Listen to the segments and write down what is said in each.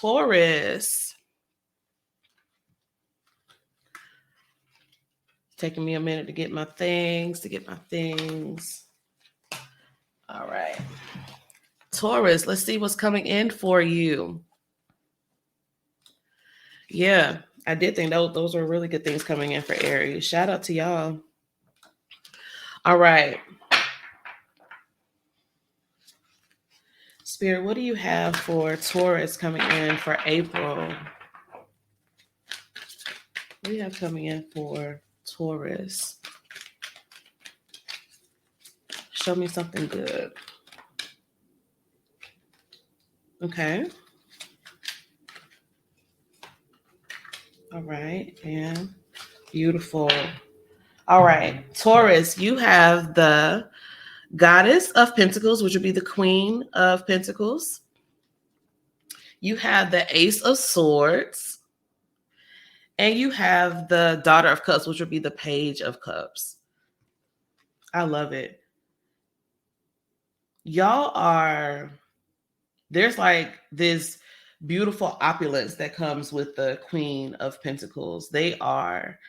Taurus. Taking me a minute to get my things, All right. Taurus, let's see what's coming in for you. Yeah, I did think those were really good things coming in for Aries. Shout out to y'all. All right. Spirit, what do you have for Taurus coming in for April? What do you have coming in for Taurus? Show me something good. Okay. All right. And beautiful. All right. Taurus, you have the Goddess of Pentacles, which would be the Queen of Pentacles. You have the Ace of Swords. And you have the Daughter of Cups, which would be the Page of Cups. I love it. Y'all are, there's like this beautiful opulence that comes with the Queen of Pentacles. They are,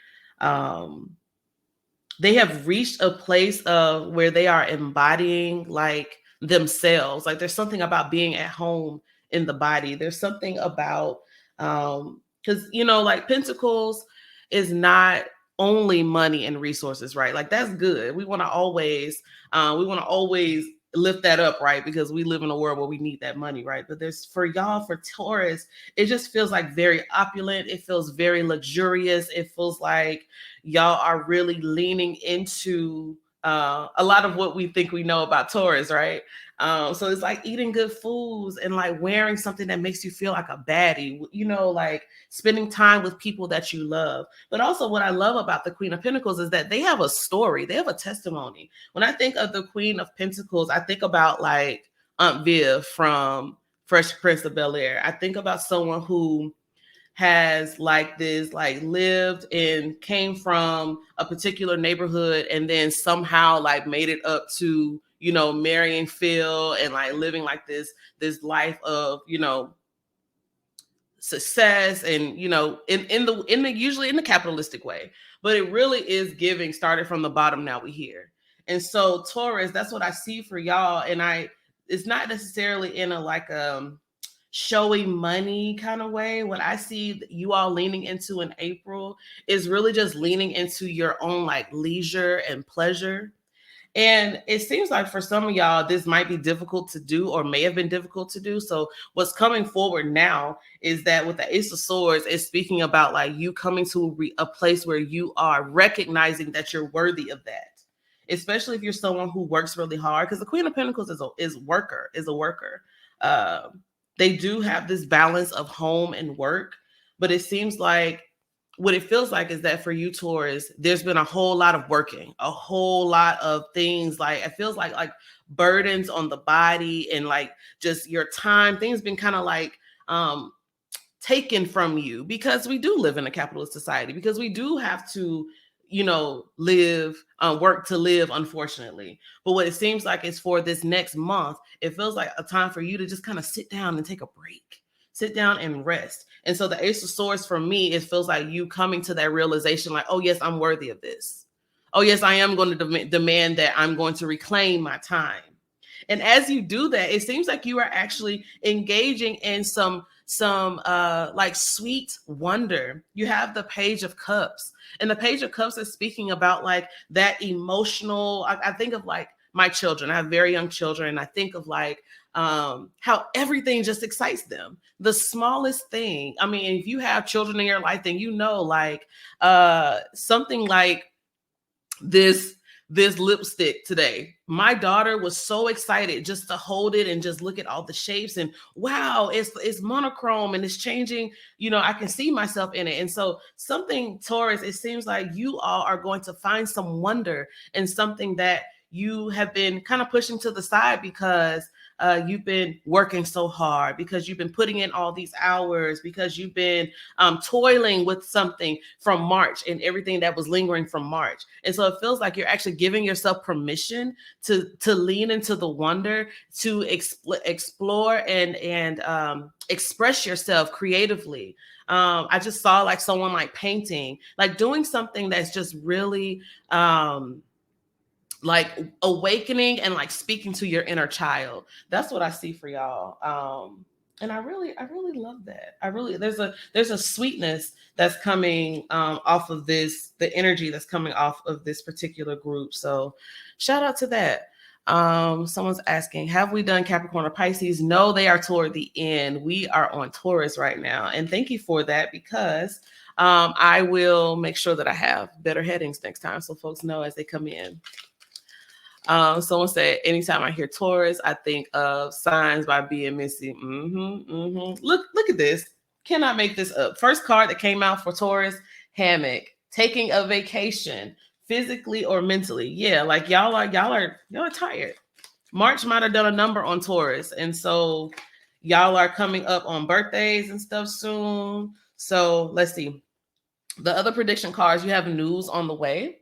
they have reached a place of where they are embodying like themselves. Like there's something about being at home in the body. There's something about, because, you know, like Pentacles is not only money and resources, right? Like that's good. We want to always lift that up, right? Because we live in a world where we need that money, right? But there's, for y'all, for Taurus, it just feels like very opulent. It feels very luxurious. It feels like y'all are really leaning into a lot of what we think we know about Taurus, right? So it's like eating good foods and like wearing something that makes you feel like a baddie, you know, like spending time with people that you love. But also what I love about the Queen of Pentacles is that they have a story. They have a testimony. When I think of the Queen of Pentacles, I think about like Aunt Viv from Fresh Prince of Bel-Air. I think about someone who has like this, like lived and came from a particular neighborhood and then somehow like made it up to, you know, marrying Phil and like living like this life of, you know, success and, you know, in the usually in the capitalistic way, but it really is giving started from the bottom, now we here. And so Taurus, that's what I see for y'all. And it's not necessarily in a like showing money kind of way. What I see you all leaning into in April is really just leaning into your own like leisure and pleasure. And it seems like for some of y'all, this might be difficult to do or may have been difficult to do. So what's coming forward now is that with the Ace of Swords, it's speaking about like you coming to a place where you are recognizing that you're worthy of that. Especially if you're someone who works really hard, because the Queen of Pentacles is a worker. They do have this balance of home and work, but it seems like what it feels like is that for you, Taurus, there's been a whole lot of working, a whole lot of things. Like it feels like burdens on the body and like just your time. Things been kind of like taken from you because we do live in a capitalist society, because we do have to, you know, work to live, unfortunately. But what it seems like is for this next month, it feels like a time for you to just kind of sit down and take a break, sit down and rest. And so the Ace of Swords for me, it feels like you coming to that realization like, oh yes, I'm worthy of this. Oh yes, I am going to demand that. I'm going to reclaim my time. And as you do that, it seems like you are actually engaging in some like sweet wonder. You have the Page of Cups, and the Page of Cups is speaking about like that emotional. I think of like my children. I have very young children, and I think of like how everything just excites them. The smallest thing. I mean, if you have children in your life, then you know like something like this lipstick today. My daughter was so excited just to hold it and just look at all the shapes and wow, it's monochrome and it's changing. You know, I can see myself in it. And so something, Taurus, it seems like you all are going to find some wonder in something that you have been kind of pushing to the side because you've been working so hard, because you've been putting in all these hours, because you've been toiling with something from March and everything that was lingering from March. And so it feels like you're actually giving yourself permission to lean into the wonder, to explore and express yourself creatively. I just saw like someone like painting, like doing something that's just really like awakening and like speaking to your inner child. That's what I see for y'all. And I really love that. There's a sweetness that's coming off of this, the energy that's coming off of this particular group. So shout out to that. Someone's asking, have we done Capricorn or Pisces? No, they are toward the end. We are on Taurus right now. And thank you for that, because I will make sure that I have better headings next time so folks know as they come in. Someone said, anytime I hear Taurus, I think of Signs by B and Missy. Look at this. Cannot make this up. First card that came out for Taurus, hammock, taking a vacation, physically or mentally. Yeah, like y'all are tired. March might have done a number on Taurus, and so y'all are coming up on birthdays and stuff soon. So let's see. The other prediction cards, you have news on the way.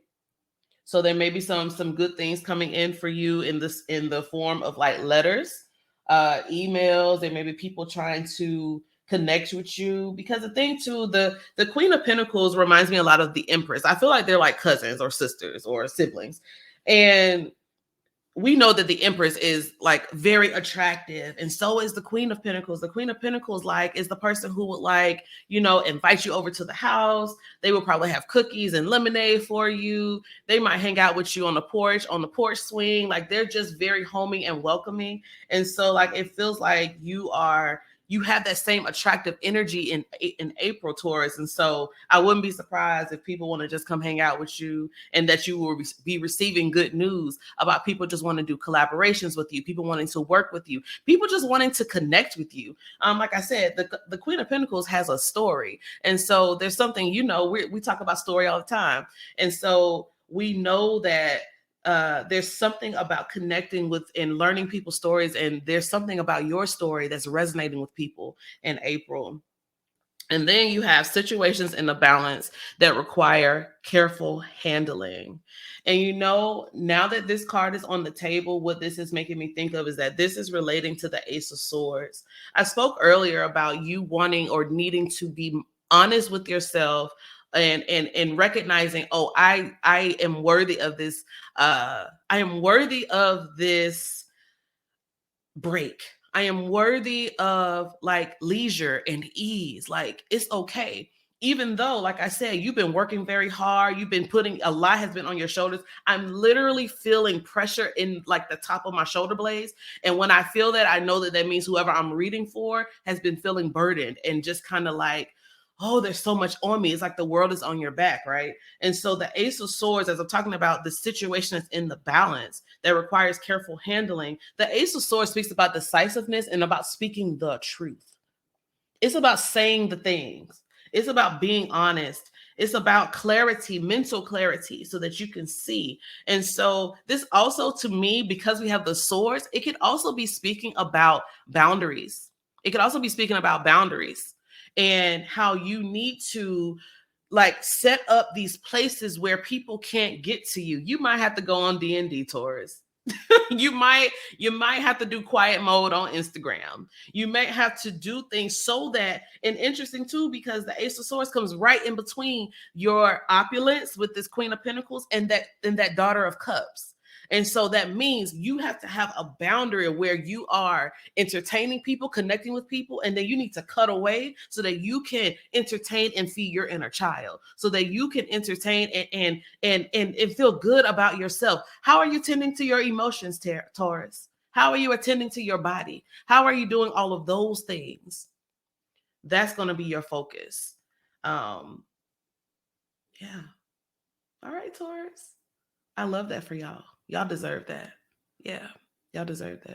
So there may be some good things coming in for you in the form of like letters, emails. There may be people trying to connect with you, because the thing too, the Queen of Pentacles reminds me a lot of the Empress. I feel like they're like cousins or sisters or siblings, and we know that the Empress is like very attractive, and so is the Queen of Pentacles. The Queen of Pentacles like is the person who would like, invite you over to the house. They will probably have cookies and lemonade for you. They might hang out with you on the porch swing. Like they're just very homey and welcoming. And so like it feels like you have that same attractive energy in April, Taurus. And so I wouldn't be surprised if people want to just come hang out with you, and that you will be receiving good news about people just wanting to do collaborations with you, people wanting to work with you, people just wanting to connect with you. Like I said, the Queen of Pentacles has a story. And so there's something, we talk about story all the time. And so we know that there's something about connecting with and learning people's stories, and there's something about your story that's resonating with people in April. And then you have situations in the balance that require careful handling. And now that this card is on the table, what this is making me think of is that this is relating to the Ace of Swords. I spoke earlier about you wanting or needing to be honest with yourself, and recognizing, I am worthy of this. I am worthy of this break. I am worthy of like leisure and ease. Like it's okay. Even though, like I said, you've been working very hard, you've been putting a lot has been on your shoulders. I'm literally feeling pressure in like the top of my shoulder blades. And when I feel that, I know that means whoever I'm reading for has been feeling burdened and just kind of like, oh, there's so much on me. It's like the world is on your back, right? And so the Ace of Swords, as I'm talking about the situation that's in the balance that requires careful handling, the Ace of Swords speaks about decisiveness and about speaking the truth. It's about saying the things. It's about being honest. It's about clarity, mental clarity, so that you can see. And so this also, to me, because we have the swords, it could also be speaking about boundaries. It could also be speaking about boundaries and how you need to like set up these places where people can't get to you. You might have to go on D&D, Taurus. you might have to do quiet mode on Instagram. You may have to do things so that, and interesting too, because the Ace of Swords comes right in between your opulence with this Queen of Pentacles and that Daughter of Cups. And so that means you have to have a boundary where you are entertaining people, connecting with people, and then you need to cut away so that you can entertain and feed your inner child, so that you can entertain and feel good about yourself. How are you tending to your emotions, Taurus? How are you attending to your body? How are you doing all of those things? That's going to be your focus. Yeah. All right, Taurus. I love that for y'all. Y'all deserve that. Yeah, y'all deserve that.